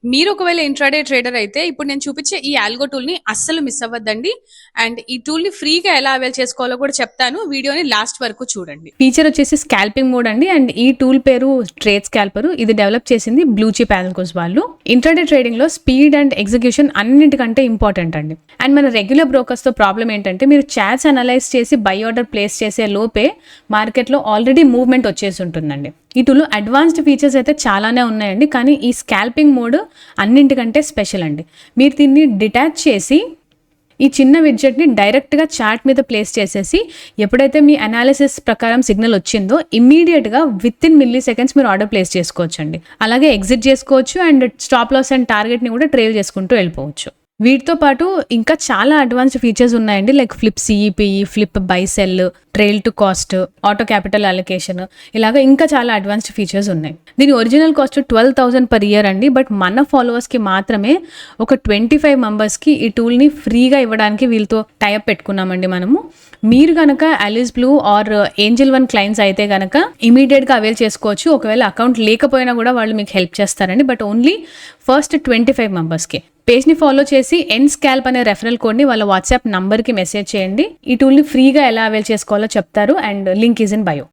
మీరు ఒకవేళ intraday trader అయితే ఇప్పుడు నేను చూపించే ఈ ఆల్గో టూల్ ని అస్సలు మిస్ అవ్వద్దండి. అండ్ ఈ టూల్ ని ఫ్రీగా ఎలా అవైల్ చేసుకోవాలో కూడా చెప్తాను. వీడియోని లాస్ట్ వరకు చూడండి. ఫీచర్ వచ్చేసి స్కాల్పింగ్ మోడ్ అండి. అండ్ ఈ టూల్ పేరు ట్రేడ్ స్కాల్పర్. ఇది డెవలప్ చేసింది బ్లూ చిప్ ఆల్గోస్ వాళ్ళు. ఇంట్రాడే ట్రేడింగ్ లో స్పీడ్ అండ్ ఎగ్జిక్యూషన్ అన్నింటికంటే ఇంపార్టెంట్ అండి. అండ్ మన రెగ్యులర్ బ్రోకర్స్ తో ప్రాబ్లం ఏంటంటే మీరు చాట్స్ అనలైజ్ చేసి బై ఆర్డర్ ప్లేస్ చేసే లోపే మార్కెట్ లో ఆల్రెడీ మూవ్మెంట్ వచ్చేసి ఉంటుందండి. ఈ టూల్ అడ్వాన్స్డ్ ఫీచర్స్ అయితే చాలానే ఉన్నాయండి, కానీ ఈ స్కాల్పింగ్ మోడ్ అన్నింటికంటే స్పెషల్ అండి. మీరు దీన్ని డిటాచ్ చేసి ఈ చిన్న విడ్జెట్ని డైరెక్ట్గా చార్ట్ మీద ప్లేస్ చేసేసి ఎప్పుడైతే మీ అనాలిసిస్ ప్రకారం సిగ్నల్ వచ్చిందో ఇమ్మీడియట్గా విత్ ఇన్ మిల్లీ సెకండ్స్ మీరు ఆర్డర్ ప్లేస్ చేసుకోవచ్చు అండి. అలాగే ఎగ్జిట్ చేసుకోవచ్చు అండ్ స్టాప్ లాస్ అండ్ టార్గెట్ని కూడా ట్రేల్ చేసుకుంటూ వెళ్ళిపోవచ్చు. వీటితో పాటు ఇంకా చాలా అడ్వాన్స్డ్ ఫీచర్స్ ఉన్నాయండి, like flip CE PE, flip buy sell, trail to cost, auto capital allocation, ఇలాగ ఇంకా చాలా అడ్వాన్స్డ్ ఫీచర్స్ ఉన్నాయి. దీని ఒరిజినల్ కాస్ట్ 12,000 per year అండి. బట్ మన ఫాలోవర్స్కి మాత్రమే ఒక 25 మెంబర్స్కి ఈ టూల్ని ఫ్రీగా ఇవ్వడానికి వీళ్ళతో టైఅప్ పెట్టుకున్నామండి మనము. మీరు కనుక Alice blue or Angel one clients అయితే కనుక ఇమీడియట్గా అవైల్ చేసుకోవచ్చు. ఒకవేళ అకౌంట్ లేకపోయినా కూడా వాళ్ళు మీకు హెల్ప్ చేస్తారండి, బట్ ఓన్లీ ఫస్ట్ 25 మెంబర్స్కి. పేజ్ని ఫాలో చేసి ఎన్ స్కాల్ప్ అనే రెఫరల్ కోడ్ని వాళ్ళ వాట్సాప్ నంబర్కి మెసేజ్ చేయండి. ఈ టూల్ని ఫ్రీగా ఎలా అవైల్ చేసుకోవాలో చెప్తారు. And link is in bio.